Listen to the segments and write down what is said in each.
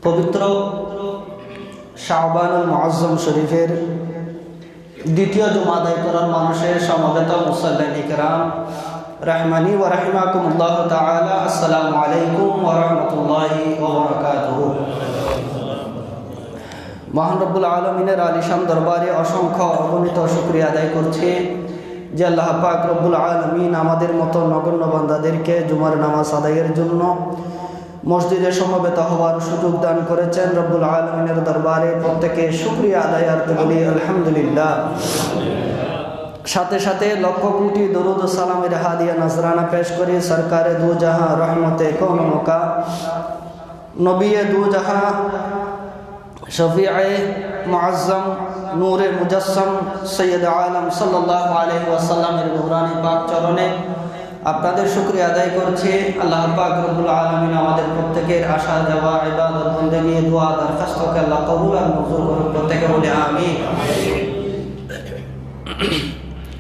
পবিত্র শাবানুল মুআজ্জম শরীফের দ্বিতীয় জুমা আদায় করার মানুষের সমবেত মুসাল্লিন ইকরাম রাহমানি ওয়া রাহিমাকুমুল্লাহ তাআলা, আসসালামু আলাইকুম ওয়া রাহমাতুল্লাহি ওয়া বারাকাতুহু। মহান রব্বুল আলামিনের আলিশান দরবারে অসংখ্য অগণিত শুকরিয়া আদায় করছি যে আল্লাহ পাক রব্বুল আলামিন আমাদের মতো নগণ্য বান্দাদেরকে জুমার নামাজ আদায়ের জন্য মসজিদে সমবেত হওয়ার সুযোগ দান করেছেন। রব্বুল আলামিনের দরবারে প্রত্যেকে শুকরিয়া আদায়ার্থে বলি আলহামদুলিল্লাহ। সাথে সাথে লক্ষ কোটি দরুদ ও সালামের হাদিয়া নজরানা পেশ করি সরকারে দু জাহাঁ রহমতে কৌন মকা নবিয়ে দু জাহাঁ শফিয়ে মুআজ্জম নূরে মুজাসসাম সৈয়দ আলম সাল্লাল্লাহু আলাইহি ওয়াসাল্লামের নুরানি পাক চরণে আপনাদের শুকরিয়া আদায় করছি। আল্লাহ পাক রব্বুল আলামিন আমাদের প্রত্যেকের আশা যাওয়া ইবাদত বন্দেগী দোয়া দরখাস্তকে আল্লাহ কবুল আর মঞ্জুর করুন, প্রত্যেকে বলে আমিন।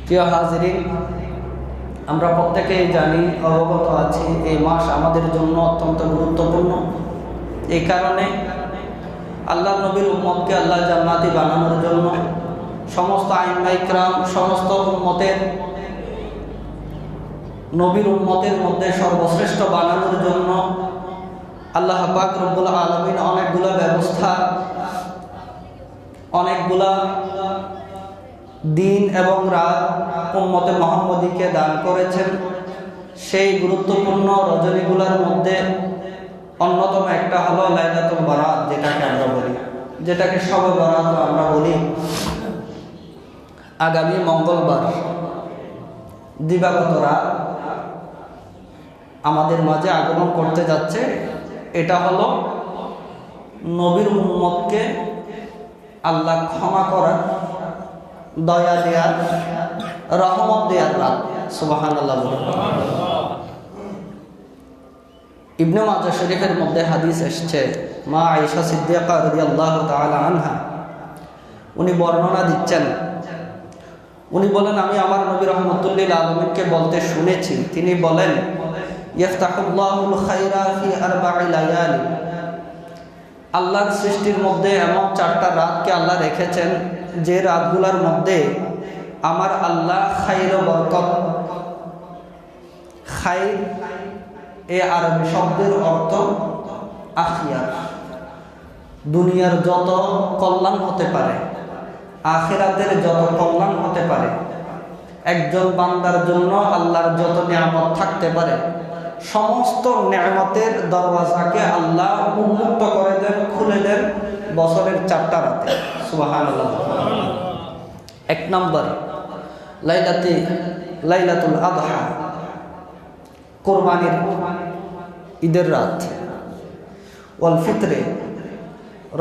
প্রিয় হাজিরিন, আমরা প্রত্যেকেই জানি, অবগত আছি, এই মাস আমাদের জন্য অত্যন্ত গুরুত্বপূর্ণ। এই কারণে আল্লাহ নবীর উম্মতকে আল্লাহ জান্নাতি বানানোর জন্য সমস্ত আইম্মা ইকরাম, সমস্ত উম্মতের নবীর উম্মতের মধ্যে সর্বশ্রেষ্ঠ বানানোর জন্য আল্লাহ পাক রব্বুল আলামিন অনেকগুলা ব্যবস্থা, অনেকগুলা দিন এবং রাত উম্মতে মুহাম্মদীকে দান করেছেন। সেই গুরুত্বপূর্ণ রজনীগুলোর মধ্যে অন্যতম একটা হলো লাইলাতুল বারাত, যেটাকে আমরা বলি, যেটাকে শবে বারাত আমরা বলি। আগামী মঙ্গলবার দিবাগত রাত আমাদের মাঝে আগমন করতে যাচ্ছে। এটা হলো নবীর উম্মতকে আল্লাহ ক্ষমা করার, দয়া দেয়ার, রহমত দেয়ার রাত। সুবহানাল্লাহ। ইবনে মাজাহ শরীফের মধ্যে হাদিস এসেছে, মা আয়েশা সিদ্দিকা রাদিয়াল্লাহু তাআলা আনহা উনি বর্ণনা দিচ্ছেন। উনি বলেন, আমি আমার নবী রাহমাতুল লিল আলামিনকে বলতে শুনেছি, তিনি বলেন, ইফতাহুল্লাহুল খায়রা ফি আরবা'i লায়ালি, আল্লাহর সৃষ্টির মধ্যে এমন 4টা রাতকে আল্লাহ রেখেছেন যে রাতগুলোর মধ্যে আমার আল্লাহ খায়র বরকত, খায়র এই আরবি শব্দের অর্থ আখিরাত, দুনিয়ার যত কল্যাণ হতে পারে, আখিরাতের যত কল্যাণ হতে পারে, একজন বান্দার জন্য আল্লাহর যত নিয়ামত থাকতে পারে, সমস্ত নিয়ামতের দরওয়াজাকে আল্লাহ উন্মুক্ত করে দেন, খুলে দেন বছরের 4টা রাতে। সুবহানাল্লাহ। 1 নম্বর লাইলাতুল আদহা, কোরবানির ঈদের রাত। ওয়াল ফিতরে,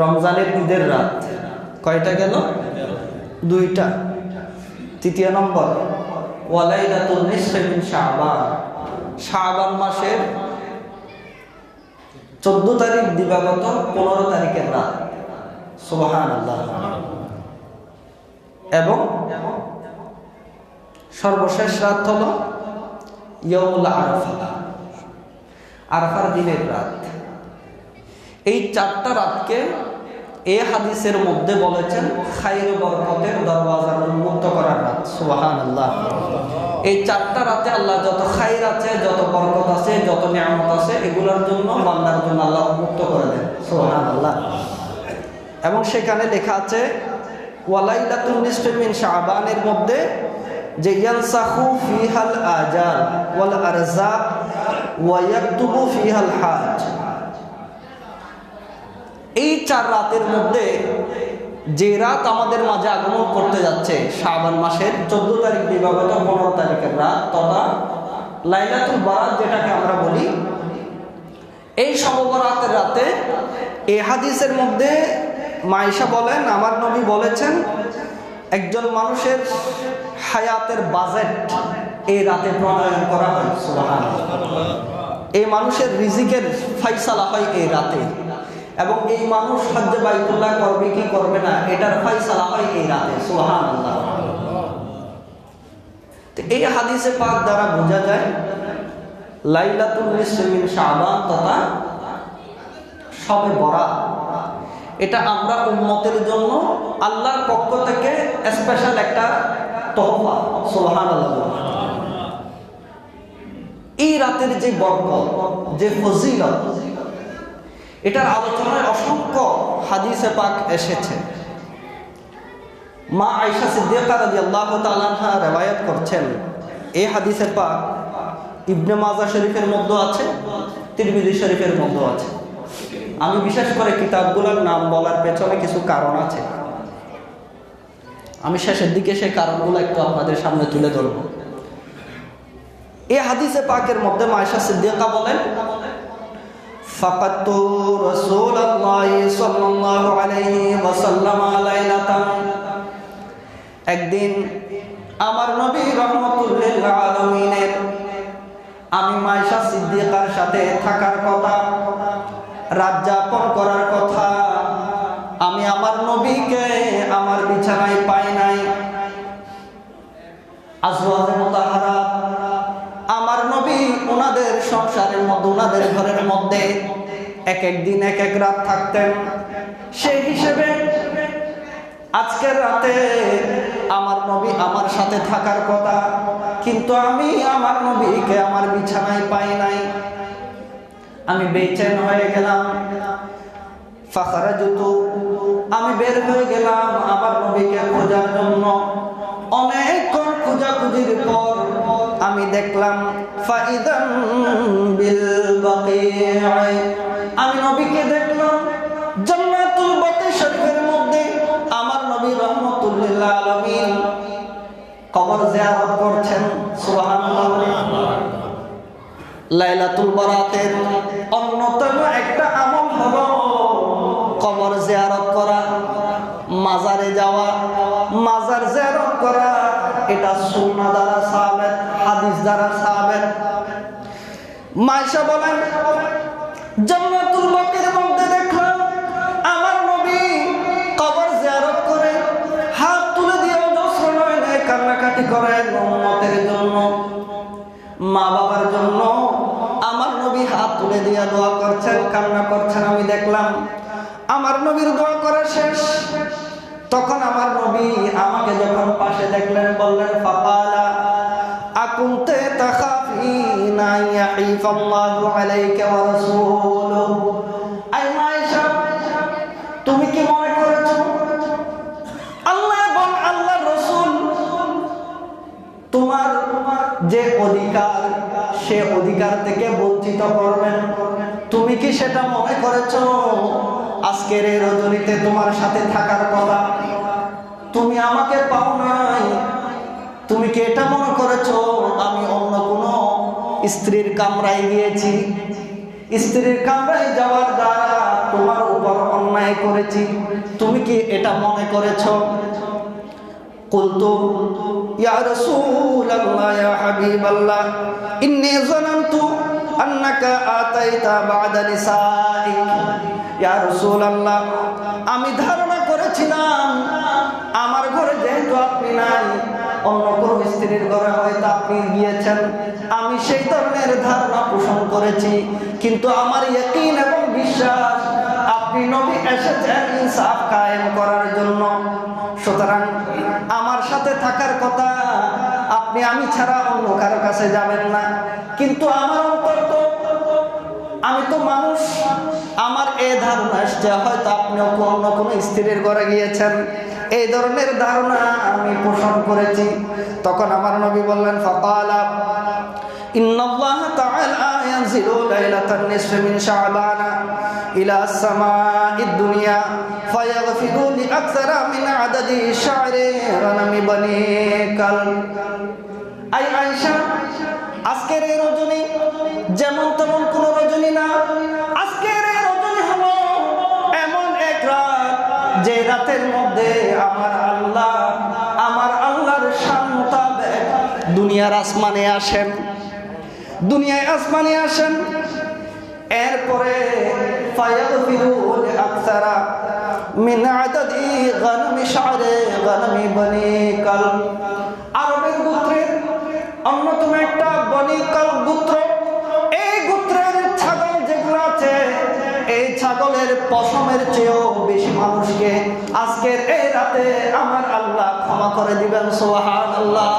রমজানের ঈদের রাত। কয়টা গেল? 2টা। 3 নম্বর ওয়ালাইলাতুন নিসফি মিন শাবান, শাবান মাসের 14 তারিখ দিবাগত 15 তারিখের রাত। সুবহানাল্লাহ। এবং সর্বশেষ রাত হলো ইয়াউমুল আরাফা, আরাফার দিনের রাত। এই 4টা রাতকে এই হাদিসের মধ্যে বলেছেন খায়র বরকতের দরওয়াজা উন্মুক্ত করার রাত। সুবহানাল্লাহ। এই 4টা রাতে আল্লাহ যত খায়র আছে, যত বরকত আছে, যত নিয়ামত আছে, এগুলোর জন্য বান্দার জন্য আল্লাহ উন্মুক্ত করে দেন। সুবহানাল্লাহ। এবং সেখানে লেখা আছে ওয়ালাইলাতুন নিসফি মিন শাবানের মধ্যে যে ইয়ানসাখু ফিহাল আজাল ওয়াল আরজাক ওয়া ইয়াকতুবু ফিহাল হাজ, এই 4 রাতের মধ্যে যে রাত আমাদের মাঝে আগমন করতে যাচ্ছে, শাবান মাসের 14 তারিখ দিবাগত 15 তারিখের রাত, তথা লাইলাতুল বারাত যেটাকে আমরা বলি, এই শবে বরাতের রাতে এই হাদিসের মধ্যে মায়েশা বলেন, আমার নবী বলেছেন, একজন মানুষের হায়াতের বাজেট এই রাতে প্রণয়ন করা হয়। সুবহানাল্লাহ। এই মানুষের রিজিকের ফাইসালা হয় এই রাতে, এবং এই মানুষ হজ্জে বাইতুল্লাহ করবে কি করবে না এটার ফাইসালা হয় এই রাতে। সুবহানাল্লাহ। তো এই হাদিসে পাক দ্বারা বোঝা যায় লাইলাতুল নিসফি মিন শাবান তথা শবে বরাত, এটা আমরা উম্মতের জন্য আল্লাহর পক্ষ থেকে স্পেশাল একটা তোহফা। সুবহানাল্লাহ। এই রাতের যে বরকত, যে ফজিলত, এটার আলোচনায় অসংখ্য হাদিসে পাক এসেছে। মা আয়েশা সিদ্দিকা রাদিয়াল্লাহু তাআলা আনহা riwayat করছেন, এই হাদিসে পাক ইবনে মাজাহ শরীফের মধ্যে আছে, তিরমিজি শরীফের মধ্যে আছে। আমি বিশেষ করে কিতাবগুলোর নাম বলার পেছনে কিছু কারণ আছে, আমি শেষের দিকে সেই কারণগুলো একটু আপনাদের সামনে তুলে ধরব। এই হাদিসে পাকের মধ্যে মা আয়েশা সিদ্দিকা বলেন, ফাকাতু রাসূলুল্লাহ সাল্লাল্লাহু আলাইহি ওয়াসাল্লাম লাইলাতান, একদিন আমার নবী রাহমাতুল লিল আলামিনের আমি মা আয়েশা সিদ্দিকার সাথে থাকার কথা, রাত যাপন করার কথা, আমি আমার নবীকে আমার বিছানায় পাই নাই। আজওয়াজে মুতাহারাত, আমার নবী ওনাদের সংসারের মধ্যে, ওনাদের ঘরের মধ্যে এক এক দিন এক এক রাত থাকতেন। সেই হিসেবে আজকের রাতে আমার নবী আমার সাথে থাকার কথা, কিন্তু আমি আমার নবীকে আমার বিছানায় পাই নাই। আমি বেচেন হয়ে গেলাম। ফাখারাজতু, আমি বের হয়ে গেলাম আমার নবীকে খোঁজার জন্য। অনেকক্ষণ খোঁজাখুঁজির পর আমি দেখলাম ফাইদান বিল বাকিয়া, আমি নবীকে দেখলাম জান্নাতুল বাকি শরীফের মধ্যে। আমার নবী রাহমাতুল লিল আলামিন কবর জিয়ারত করছেন। সুবহানাল্লাহ। লাইলাতুল বরাতের অন্যতম একটা আমল হলো কবর জিয়ারত করা, মাজারে যাওয়া, মাজার জিয়ারত করা। এটা সুন্নাহ দ্বারা সাবিত, হাদিস দ্বারা সাবিত। মা আয়েশা বলেন, জান্নাতুল বাকির মধ্যে দেখলাম আমার নবী কবর জিয়ারত করে হাত তুলে দিয়ে অজস্র নয়নে কান্নাকাটি করেন উম্মতের জন্য, মা বাবার জন্য। আমার নবী হাত তুলে দিয়ে দোয়া করছেন, কান্না করছেন। আমি দেখলাম আমার নবীর দোয়া করা শেষ। তখন আমার নবী আমাকে যখন পাশে দেখলেন, বললেন ফাকালা আকুনতে তাখাফিনা ইয়াহিফাল্লাহু আলাইকা ওয়া রাসূলুহু, আই মা আয়েশা, তুমি কি মনে করেছো আল্লাহ এবং আল্লাহর রাসূল তোমার যে অধিকার, সে অধিকার থেকে বঞ্চিত করবেন? তুমি কি সেটা মনে করেছো? আজকের এই রজনীতে তোমার সাথে থাকার কথা, তুমি আমাকে পাও নাই। তুমি কি এটা মনে করেছো আমি অন্য কোনো স্ত্রীর কামরায় গিয়েছি? স্ত্রীর কামরায় যাওয়ার দ্বারা তোমার উপর অন্যায় করেছি, তুমি কি এটা মনে করেছো? কুলতু ইয়া রাসূলুল্লাহ ইয়া হাবিবাল্লাহ ইন্নী যানানতু আন্নাকা আতাইতা বা'দা নিসাইক। ইয়া রাসূলুল্লাহ, আমি ধারণা করেছিলাম আমার ঘরে যেহেতু আপনি নাই, অন্য কোন স্ত্রীর ঘরে হয়তো আপনি গিয়েছেন। আমি সেই ধরনের ধারণা পোষণ করেছি, কিন্তু আমার ইয়াকিন এবং বিশ্বাস আপনি নবী এসেছেন ইনসাফ কায়েম করার জন্য। সুতরাং আমার সাথে থাকার কথা, আপনি আমি ছাড়া অন্য কারো কাছে যাবেন না। কিন্তু আমার অন্তত, আমি তো মানুষ, আমার এই ধারণা এসছে হয়তো আপনিও অন্য কোনো স্ত্রীর ঘরে গিয়েছেন, এই ধরনের ধারণা আমি পোষণ করেছি। তখন আমার নবী বললেন ফাকালা ইন্নাল্লাহ তাআলা ইয়ানজিলু লাইলাতান নিসফি মিন শাবান ইলা আস-সামাa'id দুনিয়া ফায়াগফিরু লিআকসারা মিন আদাদি শা'রি রানামি বানি কাল। আই আয়েশা, আজকের এই রজনী যেমন তেমন কোন রজনী না। আজকের এই রজনী হলো এমন এক রাত, যে রাতের মধ্যে আমার আল্লাহর শান মোতাবেক দুনিয়ার আসমানে আসেন, দুনিয়ায় আসমানে আসেন। এরপরে ফায়াগফিরু লিআকসারা মিন আদাদি গানামি শা'রি গানামি বানি কাল। আরবের গোত্রের অন্যতম একটা বনি কাল গোত্র, এই গোত্রের ছাগল যেগুলো আছে, এই ছাগলের ছাগলের পশমের চেয়েও বেশি মানুষকে আজকের এই রাতে আমার আল্লাহ ক্ষমা করে দিবেন। সুবহানাল্লাহ।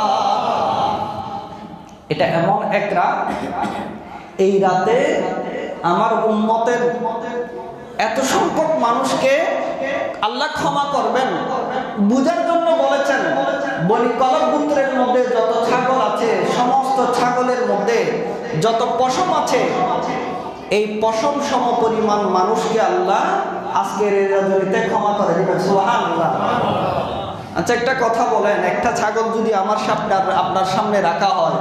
এটা এমন এক রাত, এই রাতে আমার উম্মতের এত সংখ্যক মানুষকে আল্লাহ ক্ষমা করবেন। বুঝার জন্য বলেছেন, বনি কলব গোত্রের মধ্যে যত ছাগল আছে, সমস্ত ছাগলের মধ্যে যত পশম আছে, এই পশম সম পরিমাণ মানুষকে আল্লাহ আজকের এই রাতে ক্ষমা করে দিবেন। সুবহানাল্লাহ। আচ্ছা, একটা কথা বলেন, একটা ছাগল যদি আমার সামনে আপনার সামনে রাখা হয়,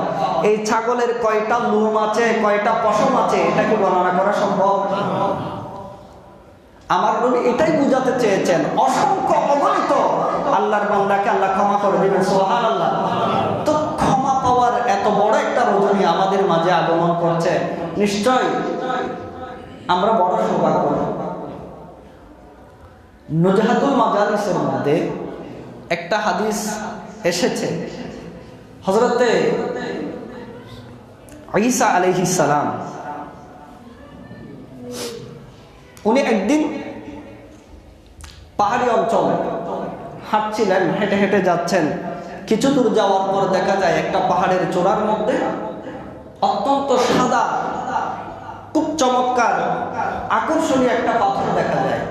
এই ছাগলের কয়টা লোম আছে, কয়টা পশম আছে, এটা কি গণনা করা সম্ভব? আমার নবী এটাই বুঝাতে চেয়েছেন, অসংখ্য অগণিত আল্লাহর বান্দাকে আল্লাহ ক্ষমা করে দিবেন। সুবহানাল্লাহ। তো ক্ষমা পাওয়ার এত বড় একটা রজনী আমাদের মাঝে আগমন করছে, নিশ্চয় আমরা বড় সৌভাগ্য। নুজহাতুল মাজালিসের মধ্যে একটা হাদিস এসেছে, হযরতে ঈসা আলাইহিস সালাম উনি একদিন পাহাড়ি অঞ্চলে হাঁটছিলেন, হেঁটে হেঁটে যাচ্ছেন। কিছু দূর যাওয়ার পর দেখা যায় একটা পাহাড়ের চূড়ার মধ্যে অত্যন্ত সাদা, খুব চমৎকার আকর্ষণীয় একটা পাথর দেখা যায়।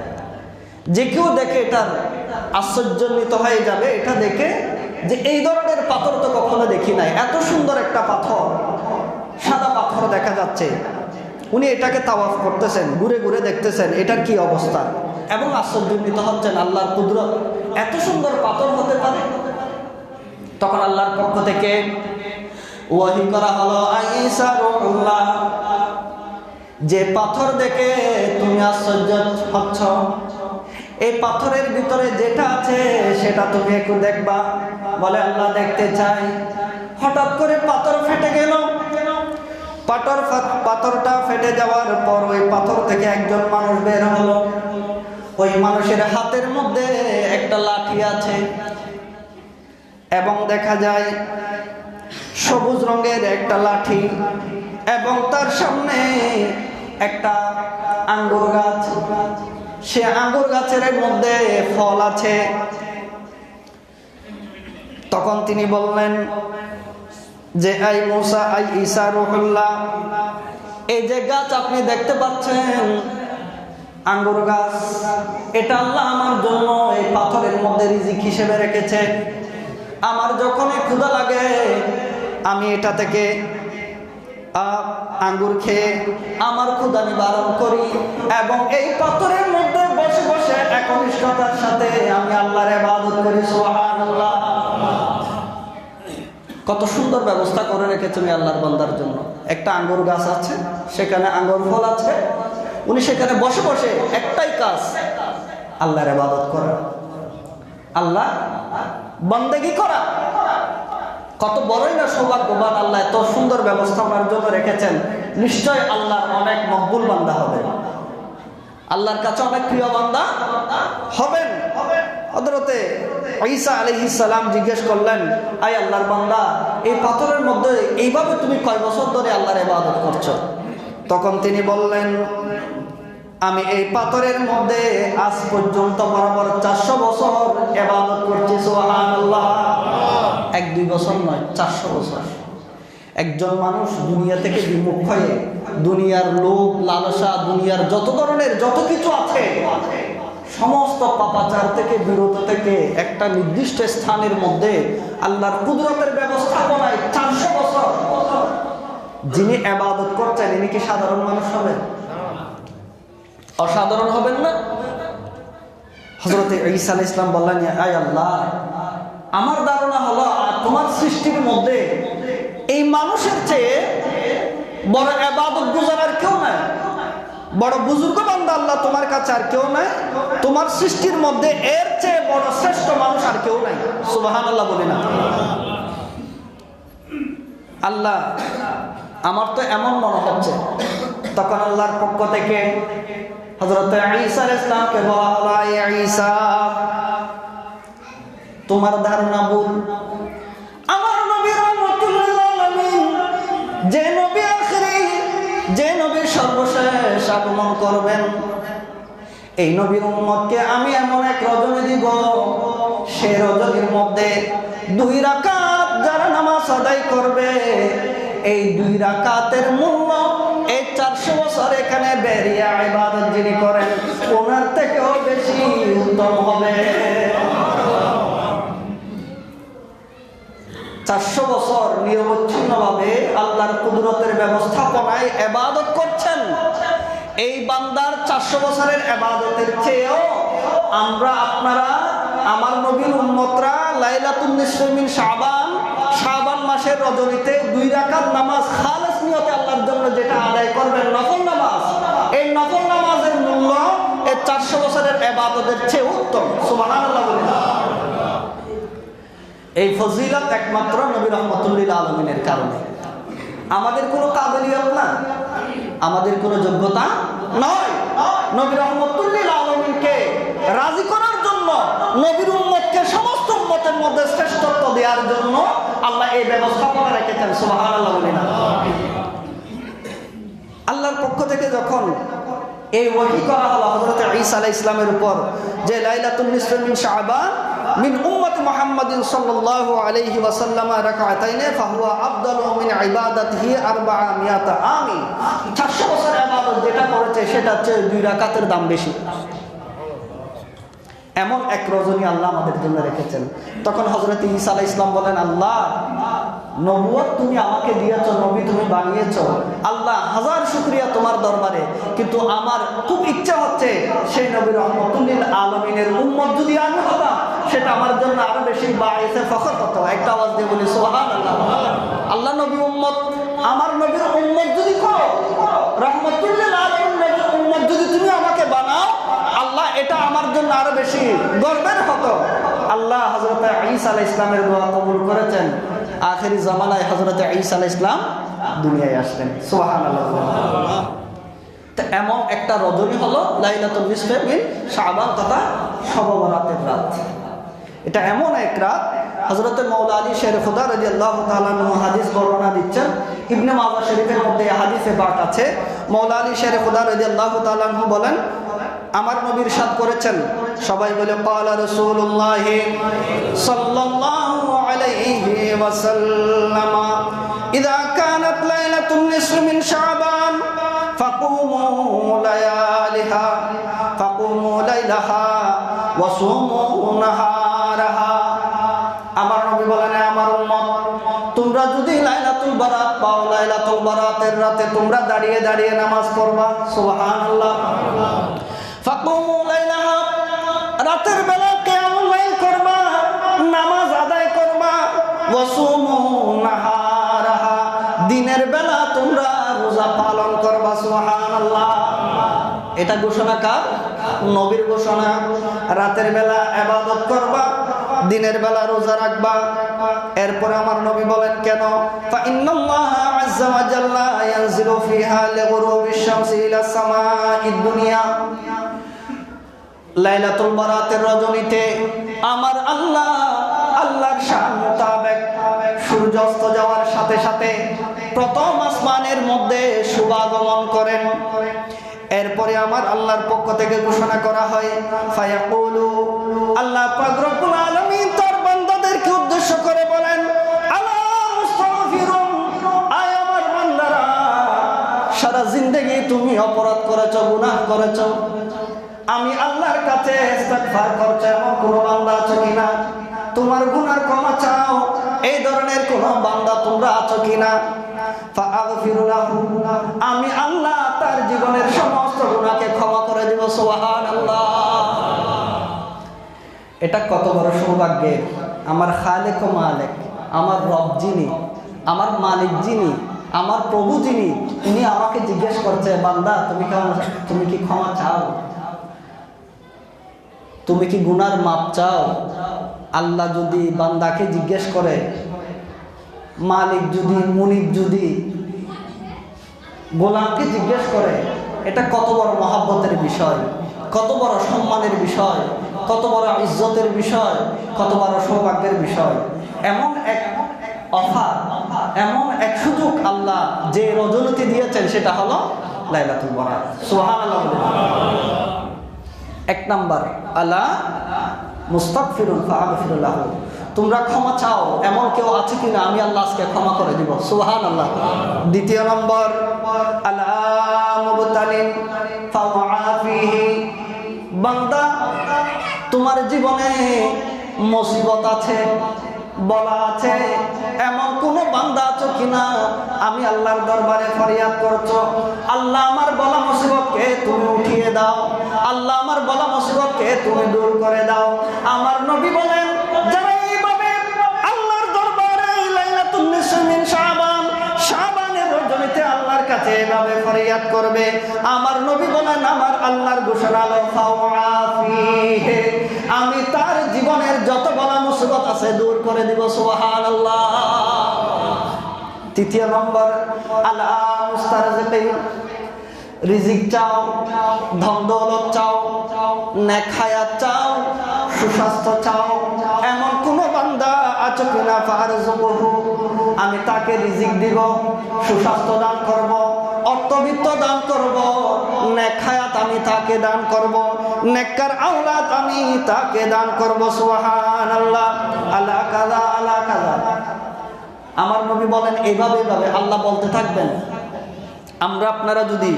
যে কেউ দেখে এটার আশ্চর্যান্বিত হয়ে যাবে, এটা দেখে যে এই ধরনের পাথর তো কখনো দেখি নাই, এত সুন্দর একটা পাথর, সাদা পাথর দেখা যাচ্ছে। উনি এটাকে তাওয়াফ করতেছেন, ঘুরে ঘুরে দেখতেছেন এটার কি অবস্থা, এবং আশ্চর্যান্বিত হচ্ছেন আল্লাহর কুদরত, এত সুন্দর পাথর হতে পারে। তখন আল্লাহর পক্ষ থেকে ওয়াহি করা হলো, ঈসা রূহুল্লাহ, যে পাথর দেখে তুমি আশ্চর্য হচ্ছ, এই পাথরের ভিতরে যেটা আছে সেটা তুমি একটু দেখবা। বলে আল্লাহ দেখতে চাই। হঠাৎ করে পাথর ফেটে গেল। পাথরটা ফেটে যাওয়ার পর ওই পাথর থেকে একজন মানুষ বের হলো। ওই মানুষের হাতের মধ্যে একটা লাঠি আছে, এবং দেখা যায় সবুজ রঙের একটা লাঠি, এবং তার সামনে একটা আঙ্গুর গাছ। সে আঙ্গুর গাছের মধ্যে ফল আছে। তখন তিনি বললেন যে আই মুসা, আই ঈসা রূহুল্লাহ, এই যে গাছ আপনি দেখতে পাচ্ছেন, আঙ্গুর গাছ, এটা আল্লাহ আমার জন্য এই পাথরের মধ্যে রিজিক হিসেবে রেখেছে। আমার যখনই ক্ষুধা লাগে আমি এটা থেকে আঙ্গুর খেয়ে আমার ক্ষুধা নিবারণ করি, এবং এই পাথরের মধ্যে বসে বসে একনিষ্ঠতার সাথে আমি আল্লাহর ইবাদত করি। সুবহানাল্লাহ। কত সুন্দর ব্যবস্থা করে রেখেছেন আল্লাহর বান্দার জন্য। একটা আঙ্গুর গাছ আছে, সেখানে আঙ্গুর ফল আছে, উনি সেখানে বসে বসে একটাই কাজ, আল্লাহর ইবাদত করা, আল্লাহ বন্দেগী করা। কত বড়ই না সৌভাগ্যবান আল্লাহ, এত সুন্দর ব্যবস্থা আমার জন্য রেখেছেন। নিশ্চয় আল্লাহর অনেক মকবুল বান্দা হবেন, আল্লাহর কাছে অনেক প্রিয় বান্দা হবেন। হযরতে ঈসা আলাইহিস সালাম জিজ্ঞেস করলেন, আয় আল্লাহর বান্দা, এই পাথরের মধ্যে এইভাবে তুমি কয় বছর ধরে আল্লাহর ইবাদত করছো? তখন তিনি বললেন, আমি এই পাথরের মধ্যে আজ পর্যন্ত বরাবর 400 বছর ইবাদত করছি। সুবহানাল্লাহ। 1-2 বছর নয়, 400 বছর। একজন মানুষ দুনিয়া থেকে বিমুখ হয়ে দুনিয়ার লোভ লালসা, দুনিয়ার যত ধরনের যত কিছু আছে, সমস্ত পাপাচার থেকে বিরত থেকে একটা নির্দিষ্ট স্থানের মধ্যে আল্লাহর কুদরতের ব্যবস্থাপনায় 400 বছর যিনি ইবাদত করছেন, ইনি কি সাধারণ মানুষ হবেন? অসাধারণ হবেন না? হযরত ঈসা আলাইহিস সালাম বললেন, আয় আল্লাহ, আমার ধারণা হলো তোমার সৃষ্টির মধ্যে এই মানুষের চেয়ে বড় ইবাদত গুজার আর কেউ নাই, বড় বুজুর্গ বান্দা আল্লাহ তোমার কাছে আর কেউ নাই। তোমার সৃষ্টির মধ্যে এর চেয়ে বড় শ্রেষ্ঠ মানুষ আর কেউ নাই। সুবহানাল্লাহ বলি না? আল্লাহ, আমার তো এমন মনে হচ্ছে। তখন আল্লাহর পক্ষ থেকে হযরত ঈসা আলাইহিস সালামকে বলা হলো, ঈসা, তোমার ধারণা ভুল। আমার নবী রাহমাতুল লিল আলামিন, যে নবী আখিরি, যে নবী সর্বশেষ আগমন করবেন, এই নবীর উম্মতকে আমি এমন এক রজনী দিব, সে রজনীর মধ্যে 2 রাকাত যারা নামাজ আদায় করবে, এই 2 রাকাতের মূল্য এই 400 বছর এখানে বেরিয়ে ইবাদত যিনি করেন ওনার থেকেও বেশি উত্তম হবে। 400 বছর নিরবচ্ছিন্নভাবে আল্লাহর কুদরতের ব্যবস্থাপনায় ইবাদত করছেন। এই বান্দার 400 বছরের ইবাদতের চেয়েও আমরা আপনারা আমার নবীর উম্মতরা লাইলাতুন নিসফ মিন শাবান মাসের রজনীতে 2 রাকাত নামাজ খালেস নিয়তে আল্লাহর জন্য যেটা আদায় করবেন, নফল নামাজ, এই নফল নামাজের মূল্য এই 400 বছরের ইবাদতের চেয়ে উত্তম। সুবহানাল্লাহ বলেন। এই ফজিলত একমাত্র নবী রাহমাতুল লিল আলামিনের কারণে। আমাদের কোনো কাবিলিয়ত না, আমাদের কোনো যোগ্যতা নয়। নবী রাহমাতুল লিল আলামিনকে রাজি করার জন্য, নবীর উম্মতকে সমস্ত উম্মতের মধ্যে শ্রেষ্ঠত্ব দেওয়ার জন্য আল্লাহ এই ব্যবস্থাপনা রেখেছেন। সুবহানাল্লাহ বলেন। আল্লাহর পক্ষ থেকে যখন এই ওহী করা হলো হযরত ঈসা আলাইহিস সালামের উপর যে লাইলাতুন নিসফ মিন শাবান মিন উম্মতি মুহাম্মাদিন সাল্লাল্লাহু আলাইহি ওয়াসাল্লাম রাকাতাইন ফাহুয়া আফদালু মিন ইবাদাতিহি 400 আমিন। 400 বছর ইবাদত যেটা করেছে সেটা হচ্ছে 2 রাকাতের দাম বেশি। এমন এক রজনী আল্লাহ আমাদের জন্য রেখেছেন। তখন হযরত ঈসা আলাইহিস সালাম বলেন, আল্লাহ নবুয়ত তুমি আমাকে দিয়েছো, নবী তুমি বানিয়েছো, আল্লাহ হাজার শুকরিয়া তোমার দরবারে, কিন্তু আমার খুব ইচ্ছা হচ্ছে সেই নবী রাহমাতুল লিল আলামিনের উম্মত যদি আমি হতাম সেটা আমার জন্য আরো বেশি বাঈসে ফখর হতো। একটা আওয়াজ দিয়ে বলি সুবহানাল্লাহ। আল্লাহ নবী উম্মত, আমার নবীর উম্মত যদি করো, রাহমাতুল লিল আলামিনের উম্মত যদি তুমি আমাকে বানাও, আল্লাহ এটা আমার জন্য আরো বেশি গর্বের হতো। আল্লাহ হযরত ঈসা আলাইহিস সালামের দোয়া কবুল করেছেন। আখেরি জামানায় হযরত ঈসা আলাইহিস সালাম দুনিয়ায় আসলেন। সুবহানাল্লাহ। তো এমন একটা রজনী হলো লাইলাতুল নিসফ মিন শাবান তথা শবে বরাতের রাত। এটা এমন এক রাত, হযরত মাওলা আলী শের খুদা রাদিয়াল্লাহু তাআলা আনহু হাদিস বর্ণনা দিচ্ছেন। ইবনে মাজাহ শরীফের মধ্যে এই হাদিসে পাক আছে। মাওলা আলী শের খুদা রাদিয়াল্লাহু তাআলা আনহু বলেন, আমার নবী ইরশাদ করেছেন, সবাই বলে ক্বালা রাসূলুল্লাহ সাল্লাল্লাহু আলাইহি ওয়াসাল্লাম, ইযা কানাত লাইলাতুন নিসফ মিন শাবান ফাকুমু লায়ালিহা ফাকুমু লাইলাহা ওয়া সুমু নাহারাহা। আমার নবী বলেন, আমার উম্মত, তোমরা যদি লাইলাতুল বারাত পাও, লাইলাতুল বারাতের রাতে তোমরা দাঁড়িয়ে দাঁড়িয়ে নামাজ পড়বা। সুবহানাল্লাহ। ফাকুমু লাইলাহা, রাতের বেলা কিয়ামুল লাইল করবা, নামাজ আদায় করবা। ওয়া সুমু নাহারাহা, দিনের বেলা তোমরা রোজা পালন করবা। সুবহানাল্লাহ। এটা ঘোষণা কার? নবীর ঘোষণা। রাতের বেলা ইবাদত করবা, দিনের বেলা রোজা রাখবা। এরপর আমার নবী বলেন কেন? ফা ইন্নাল্লাহা আযজা ওয়া জাল্লা ইয়ানজিলু ফিহা লিগুরুবিশ শামসি ইলা সামাঈদ দুনিয়া। লাইলাতুল বারাতের রজনীতে আমার আল্লাহ, আল্লাহর শান মোতাবেক সূর্য অস্ত যাওয়ার সাথে সাথে প্রথম আসমানের মধ্যে শুভাগমন করেন। এরপরে আমার আল্লাহর পক্ষ থেকে ঘোষণা করা হয়, ফায়াকুলু, আল্লাহ পাক রব্বুল আলামিন তার বান্দাদেরকে উদ্দেশ্য করে বলেন, আলা মুস্তাগফিরুন, আয় আমার বান্দারা, সারা জিন্দেগি তুমি অপরাধ করেছো, গুনাহ করেছো, আমি আল্লাহর কাছে ইস্তিগফার করছি, এমন কোন বান্দা আছে কিনা? তোমার গুনার ক্ষমা চাও, এই ধরনের কোন বান্দা তোমরা আছো কিনা? ফাআগফিরু লাহু, আমি আল্লাহ তার জীবনের সমস্ত গুনাহকে ক্ষমা করে দেব। সুবহানাল্লাহ। এটা কত বড় সৌভাগ্যের। আমার খালেক ও মালিক, আমার রব যিনি, আমার মালিক যিনি, আমার প্রভু যিনি, তিনি আমাকে জিজ্ঞেস করছে, বান্দা তুমি কি ক্ষমা চাও? তুমি কি গুনার মাপ চাও? আল্লাহ যদি বান্দাকে জিজ্ঞেস করে, মালিক যদি, মুনিব যদি গোলামকে জিজ্ঞেস করে, এটা কত বড় মহব্বতের বিষয়, কত বড় সম্মানের বিষয়, কত বড় ইজ্জতের বিষয়, কত বড় সৌভাগ্যের বিষয়। এমন এক অফার, এমন এক সুযোগ আল্লাহ যে রজনীতে দিয়েছেন, সেটা হলো লাইলাতুল বারাত। সুবহানাল্লাহ। এক নাম্বার, আলা মুস্তাগফিরুন ফাগফির লাহু, তোমরা ক্ষমা চাও এমন কেউ আছে কিনা, আমি আল্লাহ আজকে ক্ষমা করে দিব, সুবহানাল্লাহ। দ্বিতীয় নম্বর, আলা মুবতালিন ফাআফিহি, বান্দা তোমার জীবনে মুসিবত আছে, বলা আছে, এমন কোন বান্দা আছো কিনা আমি আল্লাহর দরবারে ফরিয়াদ করছো, আল্লাহ আমার বলা মুসিবতকে তুমি উঠিয়ে দাও, আল্লাহ আমার বলা মুসিবতকে তুমি দূর করে দাও। আমার নবী বলেন, যারা এইভাবে আল্লাহর দরবারে লাইলাতুন নিসফ মিন শাবান, শাবানের রজনীতে আল্লাহর কাছে এভাবে ফরিয়াদ করবে, আমার নবী বলেন, আমার আল্লাহর ঘোষণা হলো ফাওয়াফিহি, আমি তার জীবনের যত বলা মুসিবত আছে দূর করে দিব, সুবহানাল্লাহ। তৃতীয় নম্বর, আলা মুস্তারজিকিন, রিজিক চাও, ধন দৌলত চাও, নেক হায়াত চাও, সুস্বাস্থ্য চাও, এমন কোন বান্দা আছো কিনা ফারজুকুহু, আমি তাকে রিজিক দিব, সুস্বাস্থ্য দান করব, অর্থবিত্ত দান করব, নেক হায়াত আমি তাকে দান করব, নেককার আওলাদ আমি তাকে দান করব, সুবহানাল্লাহ। আলা কাযা আলা কাযা, আমার নবী বলেন এইভাবে আল্লাহ বলতে থাকবেন। আমরা আপনারা যদি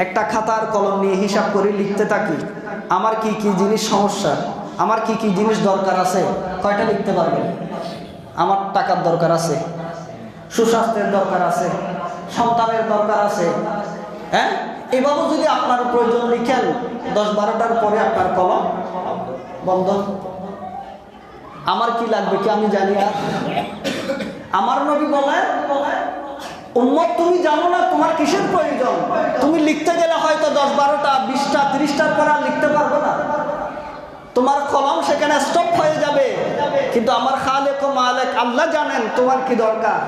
একটা খাতার কলম নিয়ে হিসাব করে লিখতে থাকি, আমার কি কি জিনিস সমস্যা, আমার কি কি জিনিস দরকার আছে, কয়টা লিখতে পারবেন? আমার টাকার দরকার আছে, সুস্বাস্থ্যের দরকার আছে, সন্তানের দরকার আছে, হ্যাঁ, এভাবে যদি আপনার প্রয়োজন লিখেন 10-12টার পরে আপনার কলম বন্ধ। আমার কি লাগবে কি আমি জানি না। আমার নবী বলেন, উম্মত তুমি জানো না তোমার কিসের প্রয়োজন, তুমি লিখতে গেলে হয়তো 10-12টা 20টা 30টার পর আর লিখতে পারবে না, তোমার কলম সেখানে স্টপ হয়ে যাবে, কিন্তু আমার খালেক ও মালিক আল্লাহ জানেন তোমার কি দরকার।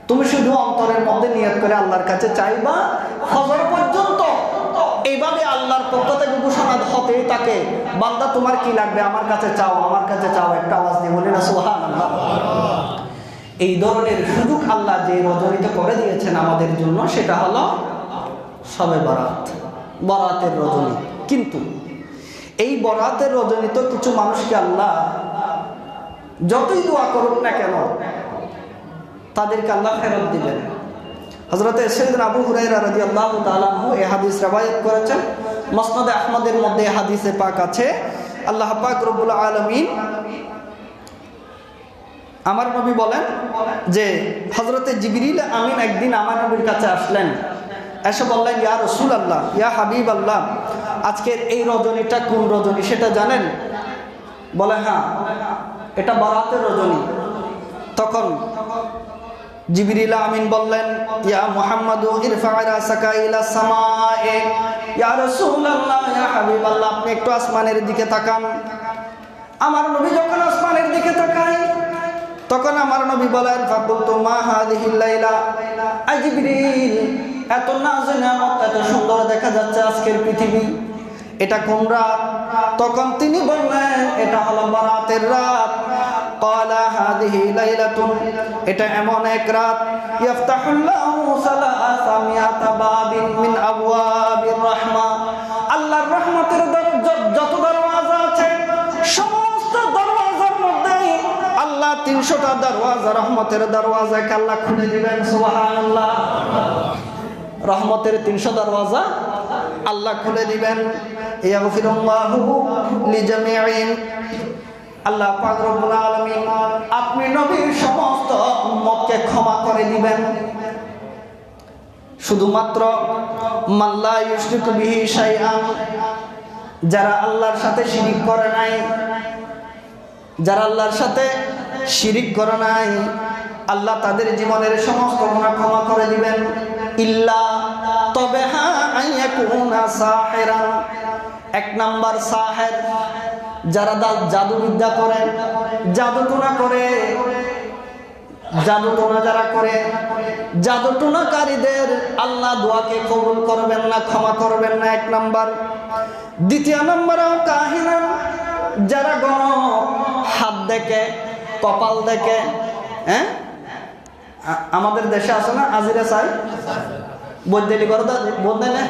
তুমি শুধু অন্তরের মধ্যে নিয়ত করে আল্লাহর কাছে চাইবা, ফজর পর্যন্ত এইভাবে আল্লাহর পক্ষ থেকে ঘোষণা হতেই থাকে, বান্দা তোমার কি লাগবে আমার কাছে চাও, আমার কাছে চাও, একটা আওয়াজ দিয়ে বলি না সুবহানাল্লাহ। এই ধরনের সুযোগ আল্লাহ যে রজনীতে করে দিয়েছেন আমাদের জন্য, সেটা হলো শবে বরাত, বরাতের রজনী। কিন্তু এই বরাতের রজনীতে কিছু মানুষকে আল্লাহ যতই দোয়া করুক না কেন তাদেরকে আল্লাহ ফেরত দিবেন। হযরত সাইয়েদনা আবু হুরায়রা রাদিয়াল্লাহু তাআলা আনহু এই হাদিস রওয়ায়াত করেছেন, মুসনাদ আহমদের মধ্যে হাদিসে পাক আছে, আল্লাহ পাক রব্বুল আলামিন, আমার নবী বলেন যে হযরতে জিবরিল আমিন একদিন আমার নবীর কাছে আসলেন, এসে বললেন, ইয়া রাসূলুল্লাহ, ইয়া হাবিবাল্লাহ, আজকের এই রজনীটা কোন রজনী সেটা জানেন? বলে, হ্যাঁ, এটা বরাতের রজনী। তখন জিবরিল আমিন বললেন, ইয়া মুহাম্মাদু ইরফা রাসাকা ইলা সামায়ে, ইয়া রাসূলুল্লাহ, ইয়া হাবিবাল্লাহ, আপনি একটু আসমানের দিকে তাকান। আমার নবী যখন আসমানের দিকে তাকায়, তখন আমার নবী বলেন, ফাকুলতু মা হাযিহিল লাইলা, আই জিবরিল, এত নাজ নেয়ামত, এত সুন্দর দেখা যাচ্ছে আজকের পৃথিবী, এটা কোন রাত? তখন তিনি বললেন, এটা হলো বরাতের রাত। ক্বালা হাযিহি লাইলাতুন, এটা এমন এক রাত, ইফতাহুল্লাহু সালাসা মিআতা বাবিন মিন আবওয়াবির রাহমা, আল্লাহর রহমতের যত দরওয়াজা আছে সমস্ত দরওয়াজার মধ্যে আল্লাহ 300টা দরওয়াজা, রহমতের দরওয়াজাকে আল্লাহ খুলে দিবেন, সুবহানাল্লাহ। রহমতের 300 দরওয়াজা আল্লাহ খুলে দিবেন। ইয়াগফিরুল্লাহু লিজামিইন, আল্লাহ পাক রব্বুল আলামিন আপনি নবীর সমস্ত উম্মতকে ক্ষমা করে দিবেন। শুধুমাত্র মান লা ইউশরিকু বিহি শাইআন, যারা আল্লাহর সাথে শিরিক করে নাই, যারা আল্লাহর সাথে শিরিক করে নাই, আল্লাহ তাদের জীবনের সমস্ত গুনাহ ক্ষমা করে দিবেন। ইল্লা, তবে হ্যাঁ, আইয়াকুনা সাহিরান, এক নাম্বার সাহের, যারা জাদুবিদ্যা করে, জাদুটোনা করে, জাদুটোনা যারা করে, জাদুটোনাকারীদের আল্লাহ দোয়াকে কবুল করবেন না, ক্ষমা করবেন না, এক নাম্বার। দ্বিতীয় নাম্বার, কাহিনান, যারা গণক, হাত দেখে, কপাল দেখে, হ্যাঁ, আমাদের দেশে আছে না আজিরা চাই, বৈদ্যুতিক বদলে